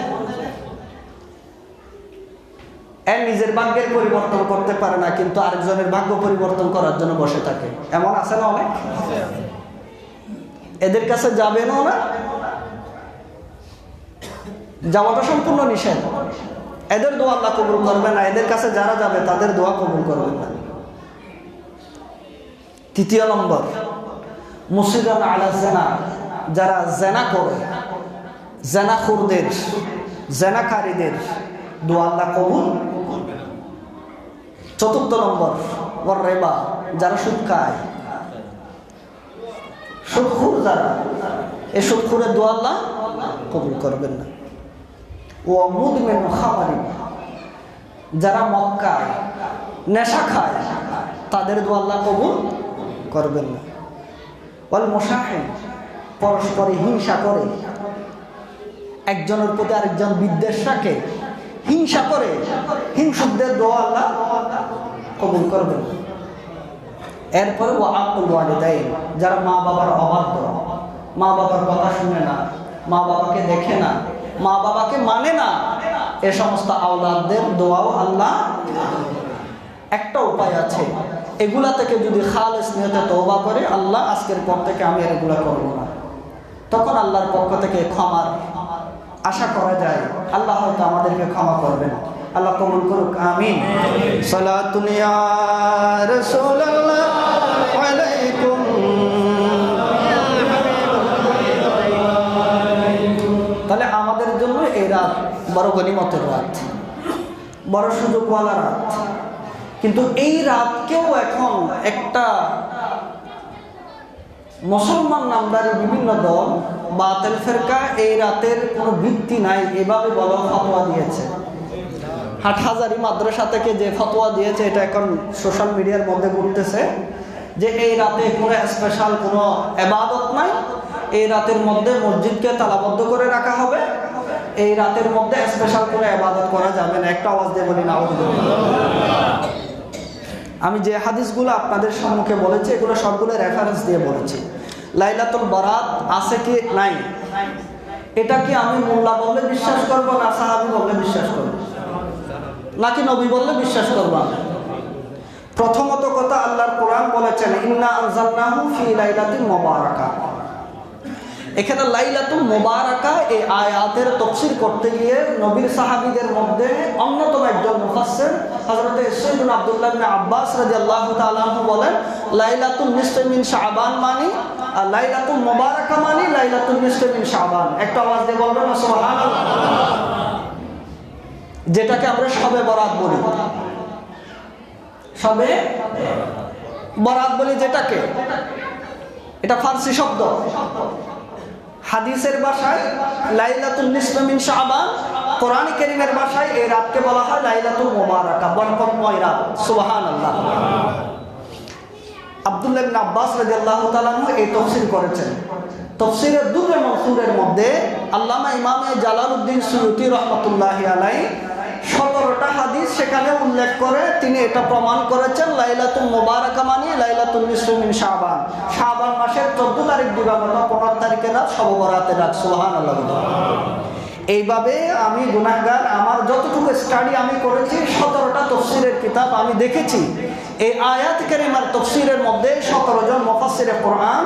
এর নিজের ভাগ্যের পরিবর্তন করতে পারে না, কিন্তু আরেকজনের ভাগ্য পরিবর্তন করার জন্য বসে থাকে। এমন আছে না অনেক? এদের কাছে যাবেন না, যাওয়াটা সম্পূর্ণ নিষেধ। এদের দোয়া আল্লাহ কবুল করবে না, এদের কাছে যারা যাবে তাদের দোয়া কবুল করবেন না। তৃতীয় নম্বর, মুসিরান আলা জেনা, যারা জেনা করে, জেনাখুরদের, জেনাকারীদের দোয়া আল্লাহ কবুল। চতুর্থ নম্বর, ওয়ার রিবা, যারা সুদ খায়, সুদখোর যারা, এই সুদখোরের দোয়া আল্লাহ কবুল করবেন না। ও মুদমিন খামারি, যারা মদ খায়, নেশা খায়, তাদের দোয়া আল্লাহ কবুল করবেন না। ওয়াল মুশাহিন, পরস্পরে হিংসা করে, একজনের প্রতি আরেকজন বিদ্বেষ রাখে, হিংসা করে, হিংসুকদের দোয়া আল্লাহ কবুল করবেন না। এরপরে ও আকুল ওয়ালিদাইন, যারা মা বাবার অবাধ্য, মা বাবার কথা শুনে না, মা বাবাকে দেখে না, মা বাবাকে মানে না, এ সমস্ত আওলাদদের দোয়াও আল্লাহ। একটা উপায় আছে, এগুলা থেকে যদি খালেস নিয়তে তওবা করে, আল্লাহ আজকের পর থেকে আমি এগুলা করব না, তখন আল্লাহর পক্ষ থেকে ক্ষমার আশা করা যায়। আল্লাহ হয়তো আমাদেরকে ক্ষমা করবেন। আল্লাহ কবুল করুক, আমিন। সালাতুন ইয়া রাসূলুল্লাহ আলাইকুম। তাহলে আমাদের জন্য এই রাত বড় গনিমতের রাত, বড় সুযোগওয়ালা রাত। কিন্তু এই রাতকেও এখন একটা মুসলমান নামদারি বিভিন্ন দল, বাতিল ফেরকা, এই রাতের কোনো ভিত্তি নাই এভাবে বলা ফতোয়া দিয়েছে। হাটহাজারি মাদ্রাসা থেকে যে ফতোয়া দিয়েছে, এটা এখন সোশ্যাল মিডিয়ার মধ্যে ঘুরতেছে, যে এই রাতে কোনো স্পেশাল কোনো ইবাদত নাই, এই রাতের মধ্যে মসজিদকে তালাবদ্ধ করে রাখা হবে, এই রাতের মধ্যে স্পেশাল কোনো ইবাদত করা যাবে না। একটা আওয়াজ দিয়ে বলি নাউযুবিল্লাহ। আমি যে হাদিসগুলো আপনাদের সম্মুখে বলেছি, এগুলো সবগুলো রেফারেন্স দিয়ে বলেছি। লাইলাতুল বারাত আছে কি নাই, এটা কি আমি মোল্লা বললে বিশ্বাস করব, না সাহাবী বললে বিশ্বাস করব, নাকি নবী বললে বিশ্বাস করব? প্রথমত কথা, আল্লাহর কোরআন বলেছেন ইন্না আনজালনাহু ফি লাইলাতিন মুবারাকাহ। এখানে লাইলাতুল মুবারাকা এই আয়াতের তাফসীর করতে গিয়ে নবীর সাহাবীদের মধ্যে অন্যতম একজন মুফাসসির হযরত সাইয়্যিদুনা আব্দুল্লাহ ইবনে আব্বাস রাদিয়াল্লাহু তাআলা আনহু বলেন, লাইলাতুল নিসফি মিন শাবান মানে, আর লাইলাতুল মুবারাকা মানে লাইলাতুল নিসফি মিন শাবান। একটা আওয়াজ দিয়ে বলবেন না সুবহানাল্লাহ। যেটাকে আমরা শবে বরাত বলি, শবে বরাত বলি যেটাকে, এটা ফারসি শব্দ। হাদিসের ভাষায় লাইলাতুল নিসফি মিন শাবান, কোরআন কারীমের ভাষায় এই রাতকে বলা হয় লাইলাতুল মুবারাকা, বরকতময় রাত। সুবহানাল্লাহ। আব্দুল্লাহ ইবনে আব্বাস রাদিয়াল্লাহু তাআলা আনহু এই তাফসীর করেছেন। তাফসীরের দুররে মানসুরের মধ্যে আল্লামা ইমামে জালালউদ্দিন সুয়ুতী রাহমাতুল্লাহি আলাইহি 17টা হাদিস সেখানে উল্লেখ করে তিনি এটা প্রমাণ করেছেন লাইলাতুল মুবারাকা মানে লাইলাতুল নিসফি মিন শাবান, শাবান মাসের 14 তারিখ দিবাগত 15 তারিখের রাত শবে বরাতের রাত। সুবহানাল্লাহ। এইভাবে আমি গুনাহগার, আমার যতটুকু স্টাডি আমি করেছি, 17টা তাফসীরের কিতাব আমি দেখেছি, এই আয়াত কারিমার তাফসীরের মধ্যে 17 জন মুফাসসিরে কোরআন,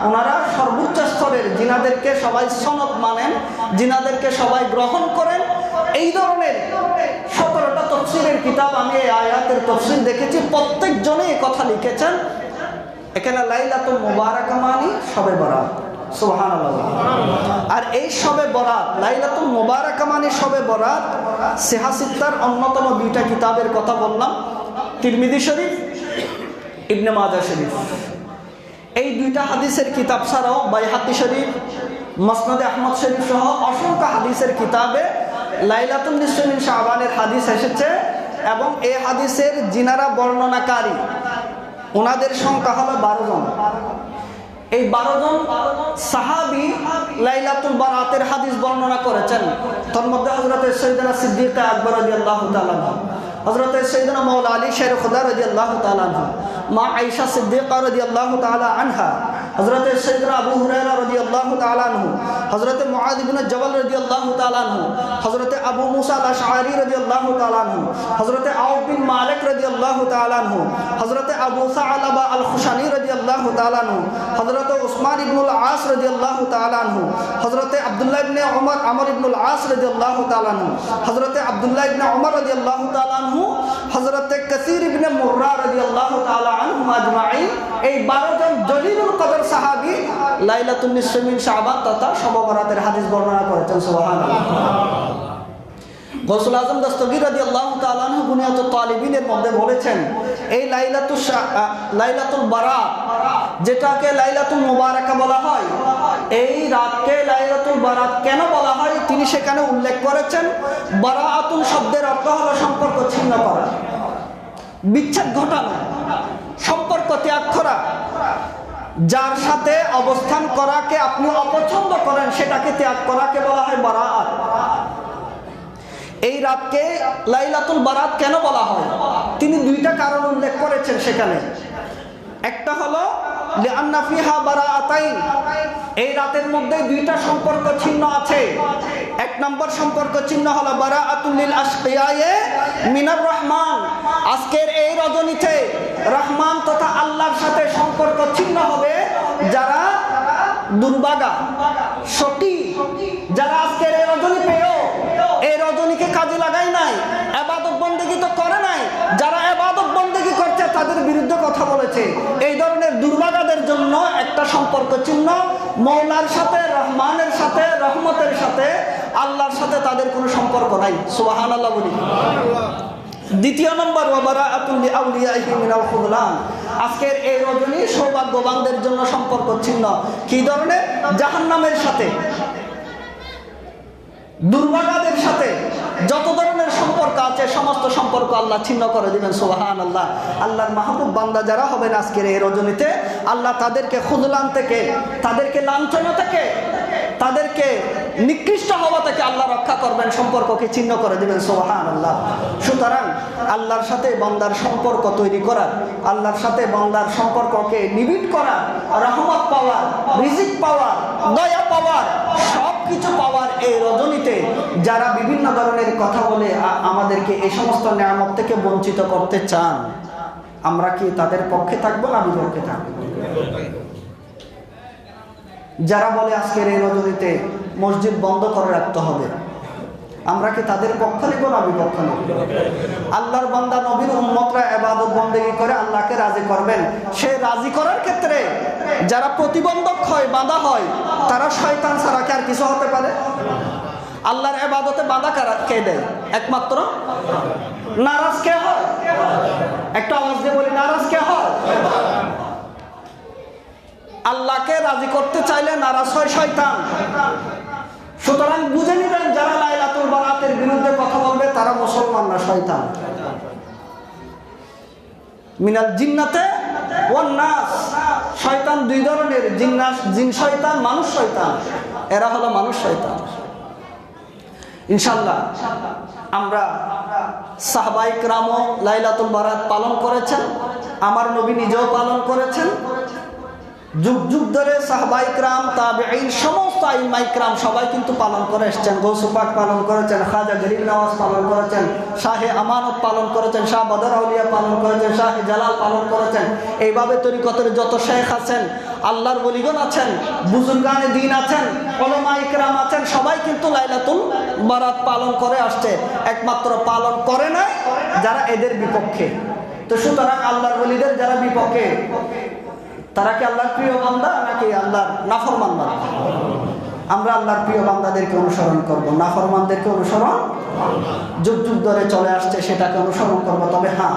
ওনারা সর্বোচ্চ স্তরের, জিনাদেরকে সবাই সনদ মানেন, জিনাদেরকে সবাই গ্রহণ করেন, এই ধরনের 17টা তাফসীরের কিতাব আমি এই আয়াতের তাফসীর দেখেছি। প্রত্যেকজনে এই কথা লিখেছেন, এখানে লাইলাতুল মুবারাকা মানে শবে বরাত। সুবহানাল্লাহ। আর এই শবে বরাত, লাইলাতুল মুবারাকা মানে শবে বরাত, সিহাসিত্তার অন্যতম 2টা কিতাবের কথা বললাম, তিরমিজি শরীফ, ইবনে মাজাহ শরীফ। এই 2টা হাদিসের কিতাব ছাড়াও বাইহাকি শরীফ, মুসনাদে আহমদ শরীফ সহ অসংখ্য হাদিসের কিতাবে লাইলাতুল নিসফি মিন শাবানের হাদিস এসেছে, এবং এই হাদিসের যিনারা বর্ণনাকারী, ওনাদের সংখ্যা হলো 12 জন। এই 12 জন সাহাবী লাইলাতুল বারাতের হাদিস বর্ণনা করেছেন। তার মধ্যে হযরত সাইয়েদনা সিদ্দিক আকবর রাদিয়াল্লাহু তাআলা আনহু, হযরত সাইয়েদনা মাওলা আলী শের খুদা রাদিয়াল্লাহু তাআলা আনহু, মা আয়েশা সিদ্দিকা রাদিয়াল্লাহু তাআলা আনহা, হযরত সাইয়েদনা আবু হুরায়রা রাদিয়াল্লাহু তাআলা আনহু, হযরত মুআয ইবনে জাবাল রাদিয়াল্লাহু তাআলা আনহু, হযরত আবু মুসা আল-আশআরী রাদিয়াল্লাহু তাআলা আনহু, হযরত আউফ বিন মালিক রাদিয়াল্লাহু তাআলা আনহু, হযরত আবু সাআলাবা আল-খুশানী রাদিয়াল্লাহু তাআলা আনহু, হযরত উসমান ইবনুল আস রাদিয়াল্লাহু তাআলা আনহু, হযরত আব্দুল্লাহ ইবনে আমর ইবনুল আস রাদিয়াল্লাহু তাআলা আনহু, হযরত আব্দুল্লাহ ইবনে ওমর রাদিয়াল্লাহু তাআলা আনহু, হযরত কাসীর ইবনে মুররা রাদিয়াল্লাহু তাআলা আনহুম আজমাইন, এই 12 জন জলিলুল কদর সাহাবী লাইলাতুন নিসফি মিন শাবান তথা শবে বরাতের হাদিস বর্ণনা করেছেন। সুবহানাল্লাহ। গৌসুল আজম দস্তগীর রাদিয়াল্লাহু তাআলা আনহু বুনিয়াতুত তালিবিনের মধ্যে বলেছেন, এই লাইলাতুল বারাত, যেটাকে লাইলাতুল মুবারাকা বলা হয়, এই রাতকে লাইলাতুল বারাত কেন বলা হয় তিনি সেখানে উল্লেখ করেছেন, বারাআতুন শব্দের অর্থ হলো সম্পর্ক ছিন্ন করা, বিচ্ছেদ ঘটানো, সম্পর্ক ত্যাগ করা। যার সাথে অবস্থান করাকে আপনি অপছন্দ করেন সেটাকে ত্যাগ করাকে বলা হয় বারাআত। এই রাতকে লাইলাতুল বারাত কেন বলা হয় তিনি দুইটা কারণ উল্লেখ করেছেন সেখানে। একটা হলো লিআন্না ফিহা বারাআতাইন, এই রাতের মধ্যে দুইটা সম্পর্ক চিহ্ন আছে। এক নম্বর সম্পর্ক চিহ্ন হলো বারাআতুল লিল আশকিয়ায়ে মিনার রহমান, আজকের এই রজনীতে রহমান তথা আল্লাহর সাথে সম্পর্ক চিহ্ন হবে যারা দুর্ভাগা, সতী, যারা আজকের এই রজনী পেয়েও এই রজনীকে কাজে লাগায় নাই, ইবাদত বন্দেগী তো করে নাই, যারা ইবাদত বন্দেগী করছে তাদের বিরুদ্ধে কথা বলেছে, এই ধরনের দুর্ভাগাদের জন্য একটা সম্পর্ক চিহ্ন মওলার সাথে, রহমানের সাথে, রহমতের সাথে, আল্লাহর সাথে তাদের কোনো সম্পর্ক নাই। সুবহানাল্লাহ বলি। দ্বিতীয় নম্বর ওয়া বারাআতুল লিআউলিয়াইহি মিনাল খুযলান, আজকের এই রজনী সৌভাগ্যবানদের জন্য সম্পর্ক চিহ্ন। কি ধরনের? জাহান্নামের সাথে, দুর্ভাগাদের সাথে যত ধরনের সম্পর্ক আছে সমস্ত সম্পর্ক আল্লাহ ছিন্ন করে দিবেন। সুবহানাল্লাহ। আল্লাহর মাহবুব বান্দা যারা হবেন আজকের এই রজনীতে, আল্লাহ তাদেরকে খুযলান থেকে, তাদেরকে লাঞ্ছনা থেকে, তাদেরকে নিকৃষ্ট হওয়া থেকে আল্লাহ রক্ষা করবেন, সম্পর্ককে ছিন্ন করে দিবেন। সুবহানাল্লাহ। সুতরাং আল্লাহর সাথে বান্দার সম্পর্ক তৈরি করা, আল্লাহর সাথে বান্দার সম্পর্ককে নিবিড় করা, রহমত পাওয়ার, রিজিক পাওয়ার, দয়া পাওয়ার, সব কিছু পাওয়ার এই রজনীতে যারা বিভিন্ন ধরনের কথা বলে আমাদেরকে এই সমস্ত নিয়ামত থেকে বঞ্চিত করতে চান, আমরা কি তাদের পক্ষে থাকবো না বিপক্ষে থাকবো? যারা বলে আজকের এই রজনীতে মসজিদ বন্ধ করে রাখতে হবে, আমরা কি তাদের পক্ষ নিব না বিপক্ষ নিব? আল্লাহর বান্দা নবীর উম্মতরা ইবাদত বন্দেগী করে আল্লাহকে রাজি করবেন, সে রাজি করার ক্ষেত্রে যারা প্রতিবন্ধক হয়, বাধা হয়, তারা শয়তান ছাড়া কি আর কিছু হতে পারে? আল্লাহর ইবাদতে বাধা কে দেয়? একমাত্র নারাজ কে হয়? একটা আওয়াজ দিয়ে বলি, নারাজ কে হয়? আল্লাহকে রাজি করতে চাইলে নারাজ হয় শয়তান। সুতরাং বুঝে নিবেন, যারা লাইলাতুল বারাতের বিরুদ্ধে কথা বলবে তারা মুসলমান না, শয়তান। মিনাল জিন্নাতে ওয়ান নাস, শয়তান দুই ধরনের, জিন শয়তান, মানুষ শয়তান। এরা হলো মানুষ শয়তান। ইনশাআল্লাহ আমরা সাহাবায়ে কেরামও লাইলাতুল বারাত পালন করেছেন, আমার নবী নিজেও পালন করেছেন। যুগ যুগ ধরে সাহাবায়ে কেরাম, তাবেঈন, সমস্ত আইম্মায়ে কেরাম সবাই কিন্তু পালন করে এসেছেন। গৌস পাক পালন করেছেন, খাজা গরিব নওয়াজ পালন করেছেন, শাহে আমানত পালন করেছেন, শাহ বদর আউলিয়া পালন করেছেন, শাহে জালাল পালন করেছেন। এইভাবে তরিকতের যত শেখ আছেন, আল্লাহর ওলিগণ আছেন, বুজুর্গানে দ্বীন আছেন, উলামায়ে কেরাম আছেন, সবাই কিন্তু লাইলাতুল বারাত পালন করে আসছে। একমাত্র পালন করে না যারা এদের বিপক্ষে। তো সুতরাং আল্লাহর ওলিদের যারা বিপক্ষে, তারা কি আল্লাহর প্রিয় বান্দা নাকি আল্লাহর নাফরমান বান্দা? আমরা আল্লাহর প্রিয় বান্দাদেরকে অনুসরণ করব, নাফরমানদেরকে অনুসরণ যুগ যুগ ধরে চলে আসছে সেটাকে অনুসরণ করব। তবে হ্যাঁ,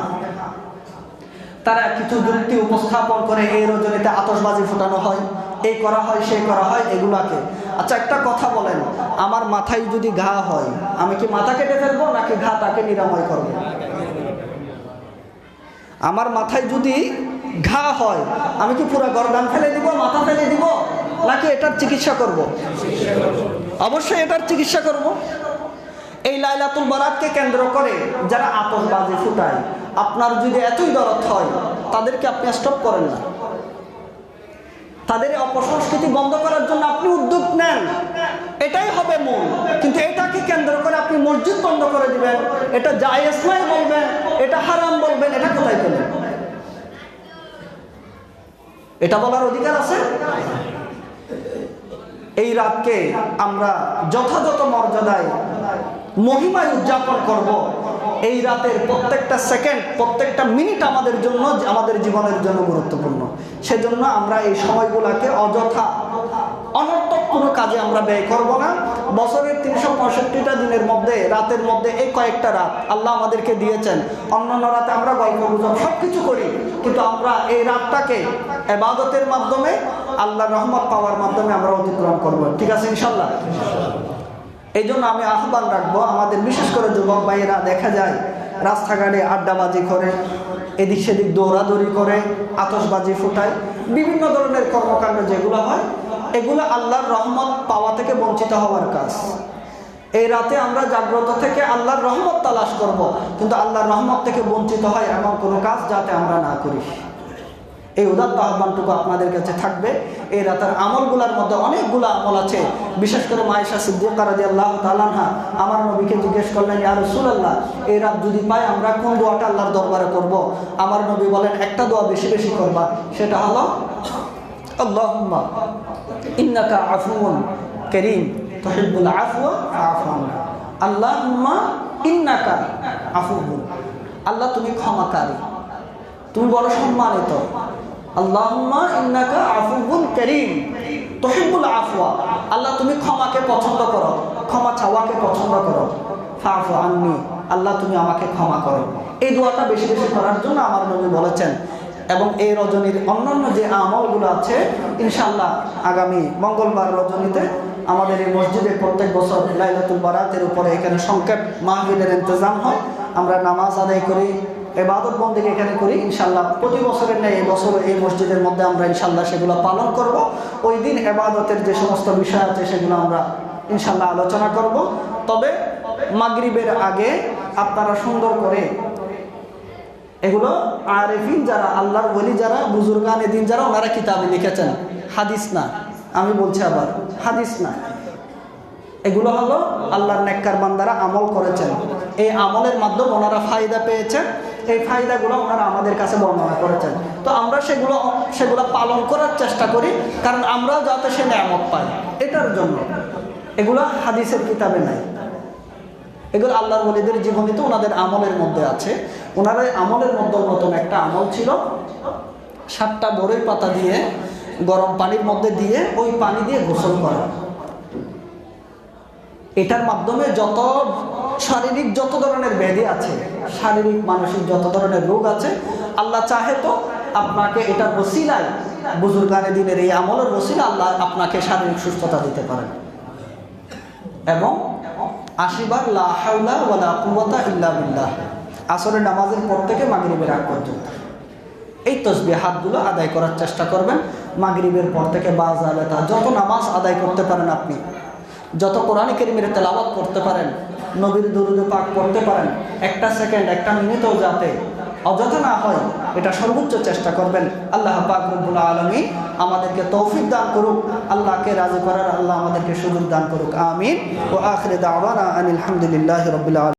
তারা কিছু যুক্তি উপস্থাপন করে এই রজনীতে আতশবাজি ফোটানো হয়, এই করা হয়, সেই করা হয়, এগুলাকে। আচ্ছা একটা কথা বলেন, আমার মাথায় যদি ঘা হয় আমি কি মাথা কেটে ফেলবো নাকি ঘাটাকে নিরাময় করব? আমার মাথায় যদি ঘা হয় আমি কি পুরো গর্দান ফেলে দিব, মাথা ফেলে দিব, নাকি এটার চিকিৎসা করব? অবশ্যই এটার চিকিৎসা করব। এই লাইলাতুল বারাতকে কেন্দ্র করে যারা আতশবাজি ফুটায়, আপনার যদি এতই দরদ হয় তাদেরকে আপনি স্টপ করেন না। তাদের অপসংস্কৃতি বন্ধ করার জন্য আপনি উদ্যোগ নেন, এটাই হবে মূল। কিন্তু এটাকে কেন্দ্র করে আপনি মসজিদ বন্ধ করে দিবেন, এটা জায়েজ নয় বলবেন, এটা হারাম বলবেন, এটা কোথায় পেলেন? এটা বলার অধিকার আছে? এই রাতকে আমরা যথাযথ মর্যাদায় মহিমায় উদযাপন করব। এই রাতের প্রত্যেকটা সেকেন্ড, প্রত্যেকটা মিনিট আমাদের জন্য, আমাদের জীবনের জন্য গুরুত্বপূর্ণ। সেজন্য আমরা এই সময়গুলোকে অযথা অনর্থক কোনো কাজে আমরা ব্যয় করব না। বছরের 365টা দিনের মধ্যে, রাতের মধ্যে এই কয়েকটা রাত আল্লাহ আমাদেরকে দিয়েছেন। অন্যান্য রাতে আমরা গল্প গুজব সবকিছু করি, কিন্তু আমরা এই রাতটাকে ইবাদতের মাধ্যমে, আল্লাহর রহমত পাওয়ার মাধ্যমে আমরা অতিক্রম করব। ঠিক আছে ইনশাআল্লাহ? এই জন্য আমি আহ্বান রাখবো, আমাদের বিশেষ করে যুবক ভাইয়েরা দেখা যায় রাস্তাঘাটে আড্ডাবাজি করে, এদিক সেদিক দৌড়াদৌড়ি করে, আতশবাজি ফুটায়, বিভিন্ন ধরনের কর্মকাণ্ড যেগুলো হয়, এগুলো আল্লাহর রহমত পাওয়া থেকে বঞ্চিত হওয়ার কাজ। এই রাতে আমরা জাগ্রত থেকে আল্লাহর রহমত তালাশ করব, কিন্তু আল্লাহর রহমত থেকে বঞ্চিত হয় এমন কোনো কাজ যাতে আমরা না করি। এই উদাত্ত আহ্বানটুকু আপনাদের কাছে থাকবে। এই রাতের আমলগুলোর মধ্যে অনেকগুলো আমল আছে। বিশেষ করে মায়েশা সিদ্দিকা রাদিয়াল্লাহু তাআলা আনহা আমার নবীকে জিজ্ঞেস করলেন, ইয়া রাসূলুল্লাহ, এই রাত যদি পাই আমরা কোন দোয়াটা আল্লাহর দরবারে করব? আমার নবী বলেন, একটা দোয়া বেশি বেশি করবা, সেটা হলো আল্লাহুম্মা ইন্নাকা আফুউন কারীম তুহিব্বুল আফওয়া ফাআফু আন্না। আল্লাহুম্মা ইন্নাকা আফুউন, আল্লাহ তুমি ক্ষমাকারী, তুমি বড় সম্মানিত। আল্লাহুম্মা ইন্নাকা আফুউন কারীম তুহিব্বুল আফওয়া, আল্লাহ তুমি ক্ষমাকে পছন্দ করো, ক্ষমা চাওয়াকে পছন্দ করো। ফাআফু আন্নি, আল্লাহ তুমি আমাকে ক্ষমা করো। এই দোয়াটা বেশি বেশি করার জন্য আমার নবী বলেছেন। এবং এই রজনীর অন্যান্য যে আমলগুলো আছে, ইনশাআল্লাহ আগামী মঙ্গলবার রজনীতে আমাদের এই মসজিদে প্রত্যেক বছর লাইলাতুল বারাতের উপরে এখানে সংক্ষেপ মাহফিলের ইন্তজাম হয়। আমরা নামাজ আদায় করি, ইবাদত বন্দেগী এখানে করি। ইনশাআল্লাহ প্রতি বছরের ন্যায় এই বছর এই মসজিদের মধ্যে আমরা ইনশাআল্লাহ সেগুলো পালন করব। ওই দিন ইবাদতের যে সমস্ত বিষয় আছে সেগুলো আমরা ইনশাআল্লাহ আলোচনা করব। তবে মাগরিবের আগে আপনারা সুন্দর করে এগুলো আরেফিন যারা, আল্লাহর ওলি যারা, বুজুর্গানে দিন যারা, ওনারা কিতাবে লিখেছেন, হাদিস না, আমি বলছি আবার হাদিস না, এগুলো হলো আল্লাহর নেককার বান্দারা আমল করেছেন। এই আমলের মাধ্যমে ওনারা ফায়দা পেয়েছেন, এই ফায়দাগুলো ওনারা আমাদের কাছে বর্ণনা করেছেন। তো আমরা সেগুলো পালন করার চেষ্টা করি, কারণ আমরাও যাতে সে নেয়ামত পাই, এটার জন্য। এগুলো হাদিসের কিতাবে নাই, এগুলো আল্লাহর ওলিদের জীবনীতে ওনাদের আমলের মধ্যে আছে। ওনারা আমলের মধ্যে নতুন একটা আমল ছিল, 7টা বড়ই পাতা দিয়ে গরম পানির মধ্যে দিয়ে ওই পানি দিয়ে গোসল করা। এটার মাধ্যমে যত শারীরিক যত ধরনের ব্যাধি আছে, শারীরিক মানসিক যত ধরনের রোগ আছে, আল্লাহ চাহে তো আপনাকে এটার ওসিলায়, বুজুর্গানে দিনের এই আমলের ওসিলা আল্লাহ আপনাকে শারীরিক সুস্থতা দিতে পারেন। এবং 80 বার লা হাওলা ওয়ালা কুওয়াতা ইল্লা বিল্লাহ, আসরের নামাজের পর থেকে মাগরিবের আগ পর্যন্ত এই তাসবিহাতগুলো আদায় করার চেষ্টা করবেন। মাগরিবের পর থেকে বাজালেতা যত নামাজ আদায় করতে পারেন, আপনি যত কোরআন কারীমের তেলাওয়াত করতে পারেন, নবীর দুরূদ পাক পড়তে পারেন, একটা সেকেন্ড একটা মিনিটও যাতে অযথা না হয়, এটা সর্বোচ্চ চেষ্টা করবেন। আল্লাহ পাক রব্বুল আলামিন আমাদেরকে তৌফিক দান করুক, আল্লাহকে রাজি করার আল্লাহ আমাদেরকে সুযোগ দান করুক। আমিন। ওয়া আখিরু দাওয়ানা আনিল হামদুলিল্লাহি রাব্বিল আলামিন।